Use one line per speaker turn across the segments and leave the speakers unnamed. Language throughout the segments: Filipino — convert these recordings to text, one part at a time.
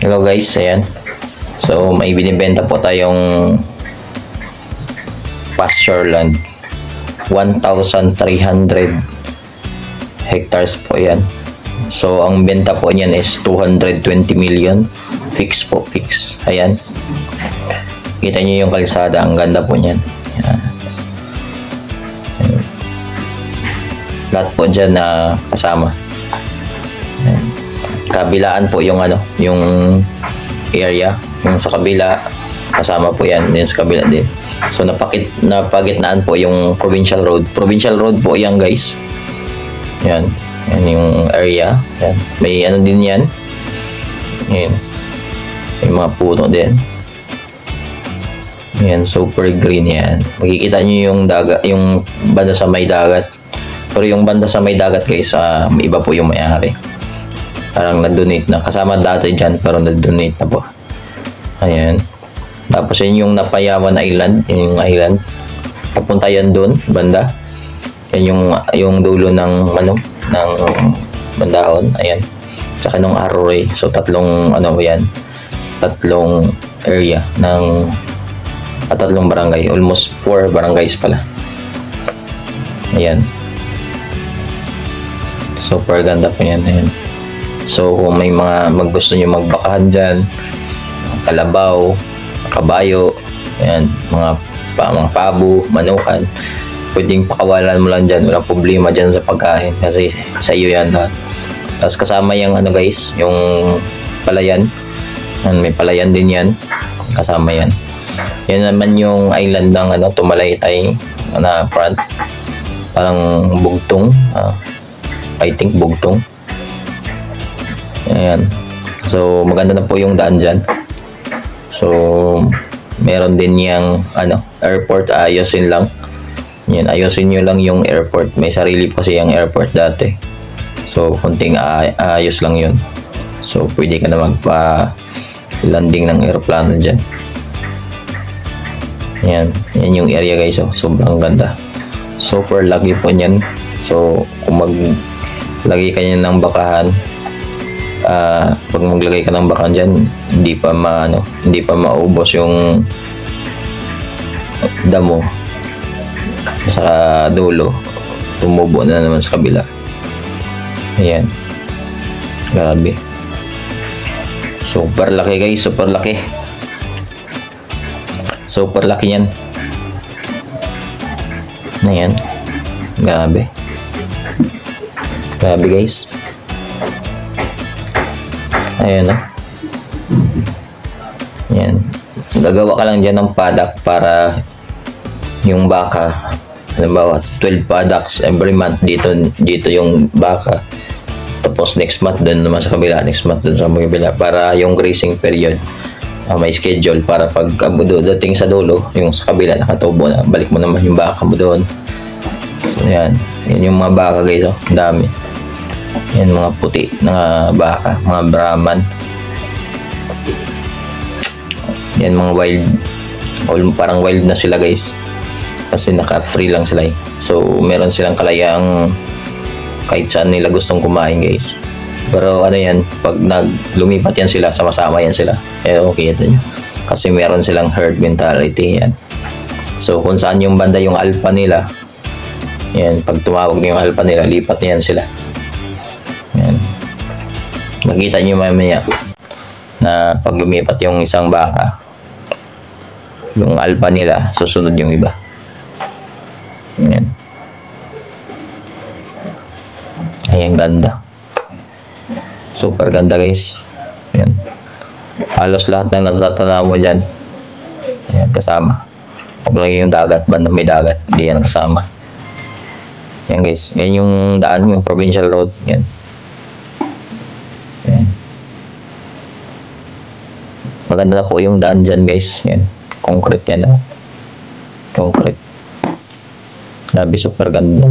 Hello guys, ayan. So may binibenta po tayong pasture land. 1,300 hectares po yan. So ang benta po niyan is 220 million. Fix po, fix. Ayan. Kita niyo yung kalsada, ang ganda po niyan. Ayan. Lahat po dyan na kasama. Ayan. Kabilaan po yung yung area, yung sa kabila kasama po yan, din sa kabila din. So napagitnaan po yung provincial road. Provincial road po yan guys. Yan. Yan yung area. Yan. May din yan. Yan. May mga puno din. Yan, super green yan. Makikita nyo yung dagat, yung banda sa may dagat. Pero yung banda sa may dagat guys, iba po yung may-ari. Parang na-donate na. Kasama dati dyan, pero na-donate na po. Ayan. Tapos yun yung Napayawan Island. Yung island. Papunta yan doon, banda. Yan yung dulo ng ng bandahon. Ayan. Tsaka nung Arroy. So tatlong yan. Tatlong area ng tatlong barangay. Almost 4 barangays pala. Ayan. Super ganda po yan. Ayan. So kung may mga gusto nyo magbakahan dyan, kalabaw, kabayo, ayan, mga pabo, manukan, pwedeng pakawalan mo lang dyan, walang problema dyan sa pagkain kasi sa iyo yan lahat. Tapos kasama yung guys, yung palayan. May palayan din yan, kasama yan. Yan naman yung island ng Tumalaytay na front, parang bugtong, I think bugtong. Ayan. So maganda na po yung daan dyan. So meron din yung airport, ayusin lang. Yan, ayusin nyo lang yung airport. May sarili po kasi yung airport dati. So kunting ayos lang yun. So pwede ka na magpa-landing ng aeroplano dyan. Yan, yan yung area guys. So, sobrang ganda. Super lagi po niyan. So kung maglagay ka niyan ng bakahan, pag maglagay ka ng bakahan dyan, hindi pa maubos yung damo sa dulo, tumubo na naman sa kabila. Ayan, grabe, super laki guys, super laki yan. Ayan, grabe guys. Ayan yan, gagawa ka lang dyan ng paddock para yung baka, halimbawa 12 paddocks every month, dito yung baka, tapos next month dun naman sa kabila, next month dun sa kabila, para yung grazing period may schedule, para pag dating sa dulo, yung sa kabila nakatubo na, balik mo naman yung baka mo doon. So yan yung mga baka guys, ang dami yan, mga puti na baka, mga Brahman. Yan mga wild, parang wild na sila guys kasi naka-free lang sila eh. So meron silang kalayaang kahit saan nila gustong kumain guys. Pero yan, pag lumipat yan sila, sama-sama yan sila, okay ito nyo, kasi meron silang herd mentality yan. So kung saan yung banda yung alpha nila, yan, pag tumawag na yung alpha nila, lipat yan sila. Yan, makita nyo mamaya na pag lumipat yung isang baka, yung alpha nila, susunod yung iba. Yan. Ayan, ganda. Super ganda guys. Yan. Halos lahat ng natatanaw mo dyan, ayan, kasama. Huwag lang yung dagat, banda may dagat, hindi yan kasama. Yan guys. Yan yung daan, yung provincial road. Yan. Yan. Maganda na po yung daan dyan guys. Yan. Concrete yan. Concrete. Grabe, super ganda.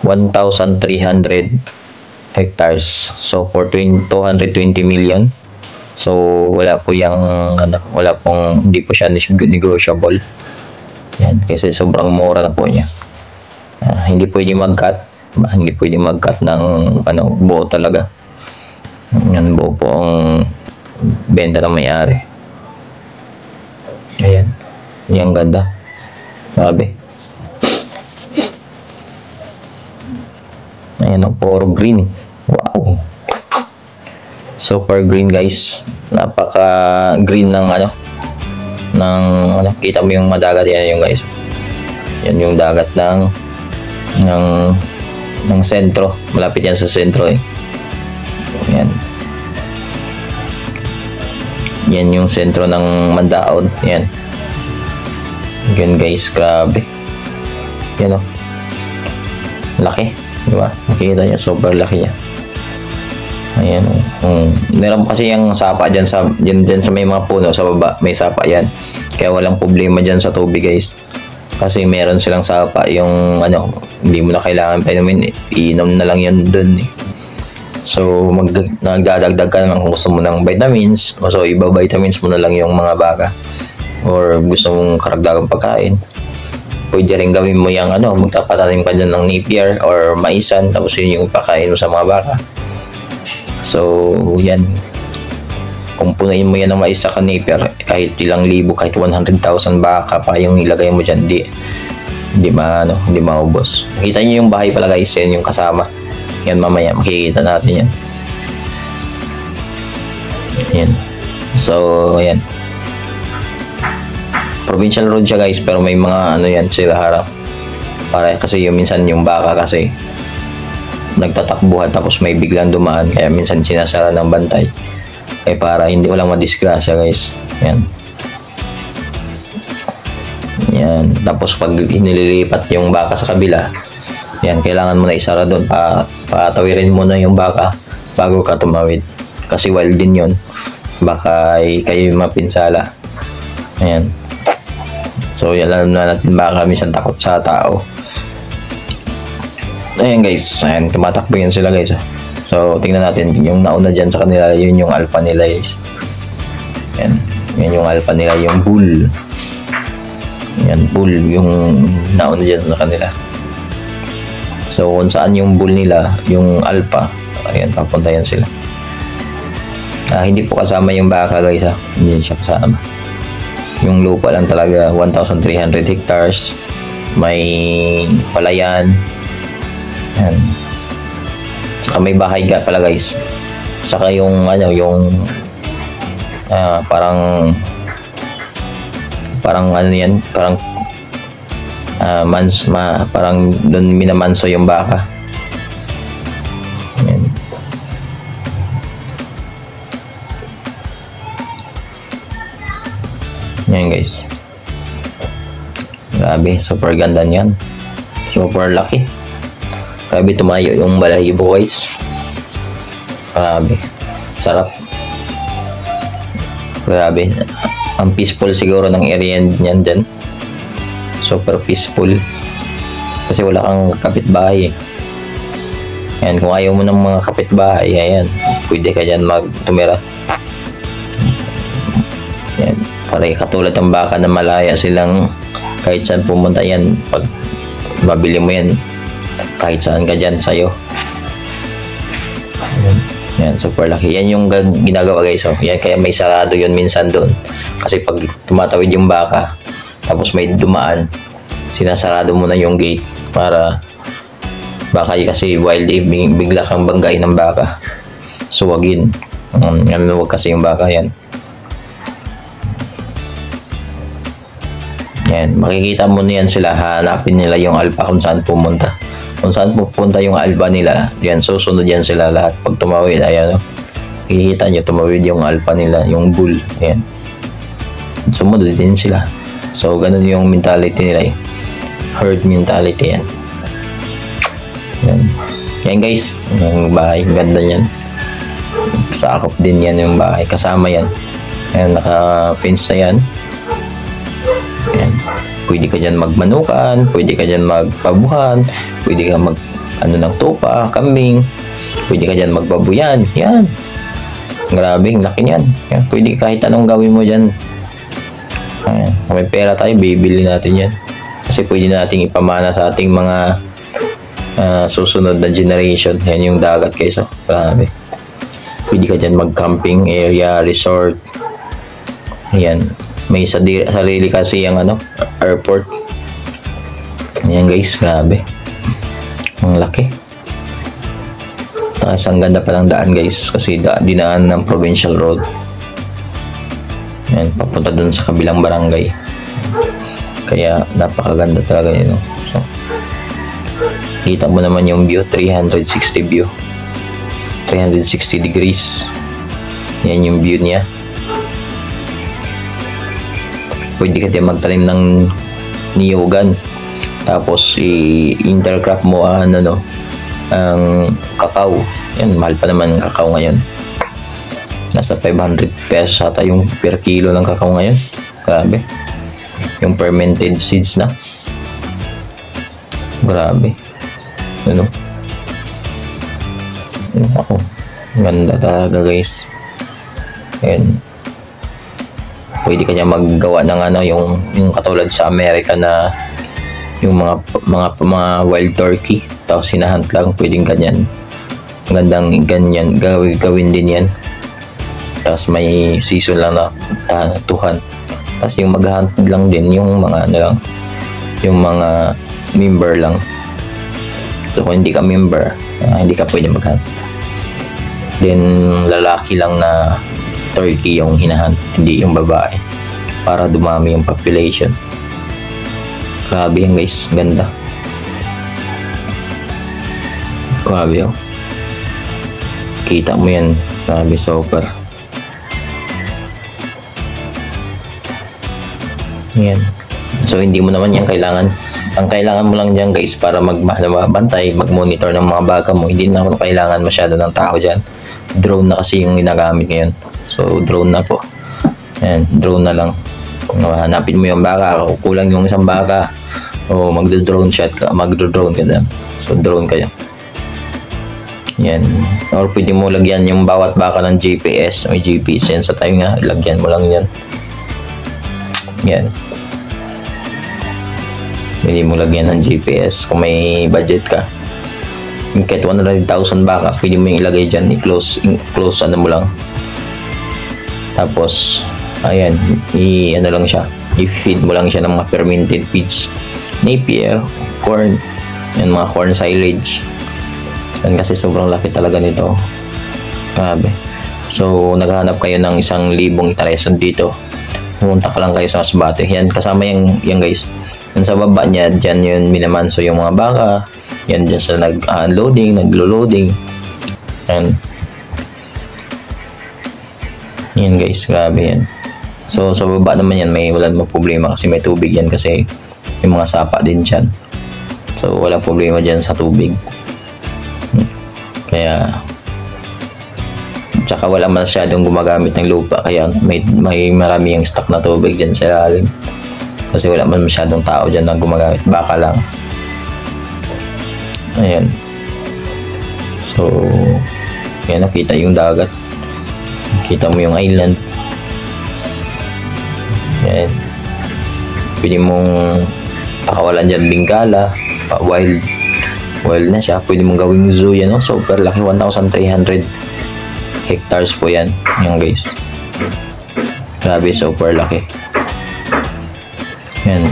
1,300 hectares. So for 220 million. So wala po yung hindi po siya negotiable. Yan, kasi sobrang mura na po niya. Hindi pwede mag-cut. Hindi pwede mag-cut ng buo talaga. Yan, buo po ang benta ng may-ari. Ayan. Yan, ganda. Sabi. Ayan, for green. Wow. Super green, guys. Napaka green ng kita mo yung madagat yan yung guys. Yan yung dagat ng sentro. Malapit yan sa sentro eh. Yan. Yan yung sentro ng Mandaon. Yan. Yan guys, grabe. Yan o. Laki. Diba? Makikita nyo, super laki niya. Ayan. Meron kasi yung sapa dyan sa may mga puno sa baba. May sapa yan. Kaya walang problema dyan sa tubig guys. Kasi meron silang sapa. Yung hindi mo na kailangan painumin. Iinom na lang yan dun eh. So nagdadagdag ka naman kung gusto mo ng vitamins. So iba vitamins mo na lang yung mga baka. Or gusto mong karagdagang pagkain. Pwede rin gawin mo yung magtapatanim ka dyan ng napier or maisan. Tapos yun yung pakain mo sa mga baka. So, yan. Kung punain mo yan ng mais sa napier, kahit ilang libo, kahit 100,000 baka pa yung ilagay mo dyan, hindi maubos. Makita nyo yung bahay pala guys, yan yung kasama. Yan mamaya, makikita natin yan. Yan. So, yan. Provincial road siya guys, pero may mga yan sila harap. Para kasi yung minsan yung baka kasi nagtatakbuhan tapos may biglang dumaan kaya minsan sinasara ng bantay para hindi walang madisgrasya guys. Yan tapos pag inililipat yung baka sa kabila yan kailangan mo na isara doon patawirin mo na yung baka bago ka tumawid kasi wild din yun baka kayo mapinsala. Ayan, so yan alam na natin baka minsan takot sa tao. Ayan guys, ayan, tumatakbo yan sila guys. So, tingnan natin, yung nauna dyan sa kanila, yun yung alpha nila guys. Ayan, yan yung alpha nila, yung bull. Ayan, bull, yung nauna dyan sa kanila. So, kung saan yung bull nila, yung alpha, ayan, papunta yan sila. Hindi po kasama yung baka guys hindi siya kasama. Yung lupa lang talaga, 1,300 hectares. May palayan. Yan. Saka may bahay pala guys. Saka yung parang yan, parang parang doon minamanso yung baka. Yan. Yan guys. Grabe, super ganda niyan. Super laki. Grabe tumayo yung balahibo guys. Grabe. Sarap. Grabe. Ang peaceful siguro ng area niyan dyan. Super peaceful. Kasi wala kang kapitbahay eh. Ayan, kung ayaw mo ng mga kapitbahay, ayan, pwede ka dyan magtumira. Ayan. Para katulad ng baka na malaya silang kahit saan pumunta yan. Pag mabili mo yan, kahit saan ka dyan sa'yo. Yan, super laki. Yan yung ginagawa guys. Yan, kaya may sarado yun minsan doon. Kasi pag tumatawid yung baka, tapos may dumaan, sinasarado mo na yung gate para baka kasi wild bigla kang banggain ng baka. So wag yun. Wag kasi yung baka yan. Yan, makikita mo na yan sila. Hanapin nila yung alpha kung saan pumunta. Kung saan pupunta yung alpha nila, yan, susunod yan sila lahat. Pag tumawid, ayan, makikita nyo, tumawid yung alpha nila, yung bull, ayan. Sumunod din sila. So, ganun yung mentality nila, eh. Herd mentality, yan. Yan. Yan, guys. Yung bahay, ganda yan. Sakop din yan yung bahay. Kasama yan. Ayan, naka-fence na yan. Ayan. Pwede ka dyan magmanukan, pwede ka dyan magpabuhan, pwede ka ng tupa, kambing, pwede ka dyan magbabuyan. Yan. Grabe, laki yan. Yan. Pwede kahit anong gawin mo dyan. Ayan. Kung may pera tayo, bibili natin yan. Kasi pwede nating ipamana sa ating mga susunod na generation. Yan yung dagat guys. Oh. Grabe. Pwede ka dyan mag-camping area, resort. Yan. May sarili kasi yung airport. Yan guys, grabe. Ang laki. Tapos ang ganda pa ng daan guys kasi dinaan ng provincial road. Yan, papunta dun sa kabilang barangay. Kaya napakaganda talaga yun. So, kita mo naman yung view, 360 view. 360 degrees. Yan yung view niya. Pwede ka din magtanim ng niyogan. Tapos i-intercrop mo ang kakao. Yan, mahal pa naman ang kakao ngayon. Nasa 500 pesos ata yung per kilo ng kakao ngayon. Grabe. Yung fermented seeds na. Grabe. Ako. Ganda talaga guys. Ayan. Pwede ka niya maggawa ng yung katulad sa Amerika na yung mga wild turkey tapos hinahunt lang, pwedeng ganyan. Gandang ganyan gawin din yan. Tapos may season lang na tuhan. Tapos yung mag-hunt lang din yung mga yung mga member lang. So kung hindi ka member, hindi ka pwede mag-hunt. Then lalaki lang na turkey yung hinahunt, hindi yung babae, para dumami yung population. Grabe yan guys, ganda. Grabe oh. Kita mo yan, grabe, super. Yan. So hindi mo naman yan kailangan. Ang kailangan mo lang dyan guys para magbantay, mag-monitor ng mga baka mo. Hindi na kailangan masyado ng tao dyan. Drone na kasi yung ginagamit ngayon. So drone na po. Yan, drone na lang. Hanapin mo yung baka, kulang yung isang baka, o magdo-drone shot ka, magdo-drone ka din. So drone kayo. Yan. Or pwede mo lagyan yung bawat baka ng GPS. May GPS yan sa tayo nga, lagyan mo lang yan. Yan. Pwede mo lagyan ng GPS kung may budget ka. Kahit 100,000 baka, pwede mo yung ilagay dyan, i-close mo lang. Tapos ayan, lang siya, i-feed mo lang siya ng mga fermented feeds, napier, corn, yan mga corn silage. Yan kasi sobrang laki talaga nito. Grabe. So naghahanap kayo ng 1,000 interesan dito, pumunta ka lang kayo sa Masbate. Yan, kasama yan guys. Yan sa baba niya, dyan yun minamanso yung mga baka. Yan, dyan siya nag-unloading, naglo-loading. Yan guys, grabe yan. So sa baba naman yan, wala namang problema kasi may tubig yan, kasi yung mga sapa din dyan. So walang problema dyan sa tubig. Kaya tsaka wala masyadong gumagamit ng lupa, kaya may marami yung stock na tubig dyan sa ilalim. Kasi wala man masyadong tao dyan na gumagamit, baka lang. Ayan. So kaya nakita yung dagat, kita mo yung island. Ayan. Pwede mong pakawalan dyan Bengala, wild na siya. Pwede mong gawing zoo yan, no? Super laki, 1,300 hectares po yan, yung guys. Grabe, super laki. Yan.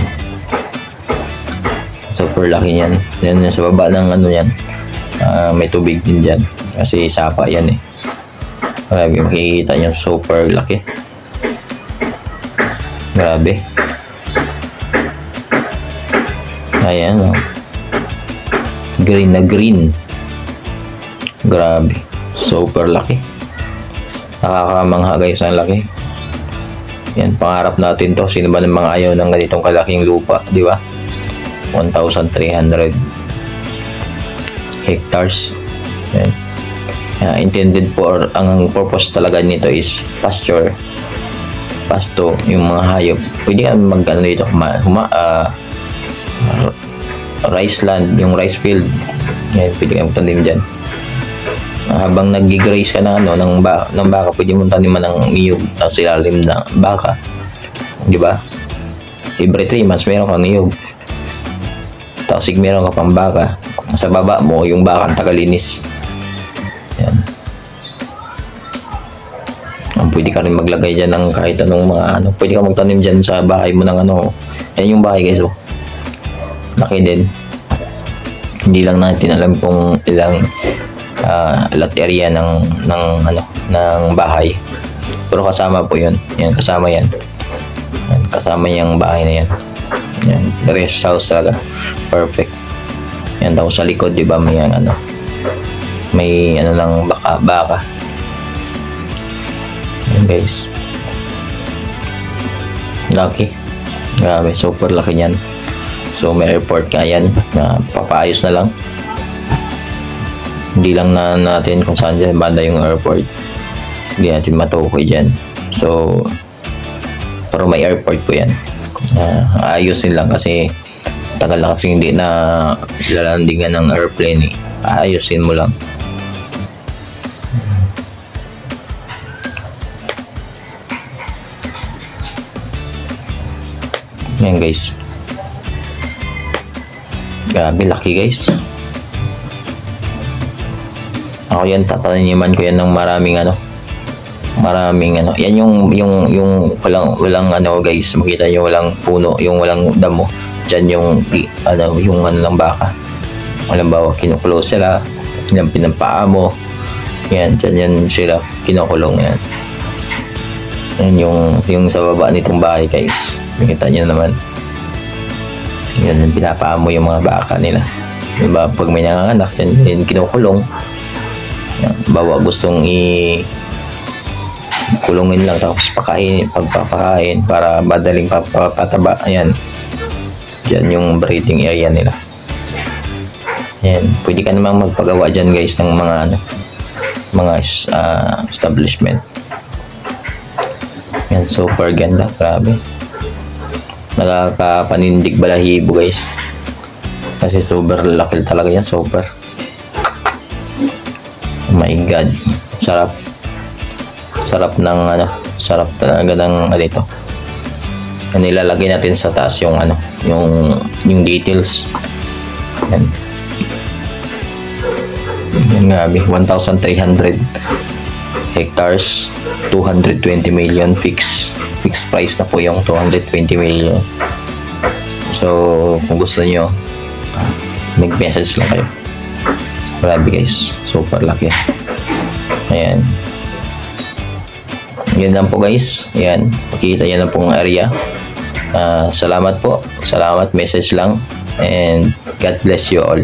Super laki yan. Yan sa baba ng yan. May tubig din dyan. Kasi sapa yan eh. Grabe, makikita nyo, super laki. Grabe. Ayan, oh. Green na green. Grabe. Super laki. Nakakamangha guys, ang laki. Yan, pangarap natin to. Sino ba ng mga ayaw ng ganitong kalaking lupa, di ba? 1,300 hectares. Yan. Intended for, ang purpose talaga nito is pasture. Pasto, yung mga hayop. Pwede ka mag-ano dito, rice land, yung rice field. Yan, pwede ka magtanim dyan. Habang nag-graze ka na ng baka, pwede mo taniman ng niyog sa ilalim ng baka, di ba? Every 3 months meron kang niyog. Tapos meron ka pang baka. Sa baba mo, yung bakang tagalinis. Yan. Pwede ka rin maglagay dyan ng kahit anong mga ano. Pwede ka magtanim dyan sa bahay mo ng ano. Yan yung bahay guys. Oh. Laki din. Hindi lang natin alam kung ilang lot area ng bahay. Pero kasama po yun. Yan, kasama yan. Yan, kasama yung bahay na yan. Yan, the rest house talaga. Perfect. Yan daw sa likod, di ba, may ano. May ano lang baka. Yan guys. Laki. Grabe, super laki yan. So may airport ka yan na papaayos na lang. Hindi lang na natin kung saan dyan banda yung airport. Hindi natin matukoy dyan. So pero may airport po yan. Ayusin lang kasi tagal na kasi hindi na lalandingan ng airplane eh. Ayusin mo lang. Yan guys. Grabe, laki guys. Ako yan, tataniman ko yan ng maraming ano. Yan yung walang ano guys, makita nyo walang puno, yung walang damo. Diyan yung ng baka. Halimbawa, kinukulong sila, pinampaa mo. Yan, dyan yan sila, kinukulong yan. Yan yung sa baba nitong bahay guys. Makita nyo naman. Yan, pinapaa mo yung mga baka nila. Diba, pag may nanganganak, yan kinukulong. Yan, bawa gustong kulungin lang tapos pagpapakain para madaling papataba. Ayan. Diyan yung breeding area nila. Ayan. Pwede ka namang magpagawa dyan guys ng mga establishment. Ayan. Super ganda. Grabe. Nakakapanindig balahibo guys. Kasi super laki talaga yan. Super. Oh my god. Sarap talaga ng dito. Nilalagay natin sa taas yung yung details. Yan. Yan nga, 1,300 hectares, 220 million fixed price na po yung 220 million. So, kung gusto niyo, mag-message lang kayo. Grabe guys, super laki. Ayan. Yan lang po guys. Ayan. Makikita nyo lang pong area. Salamat po. Salamat. Message lang. And God bless you all.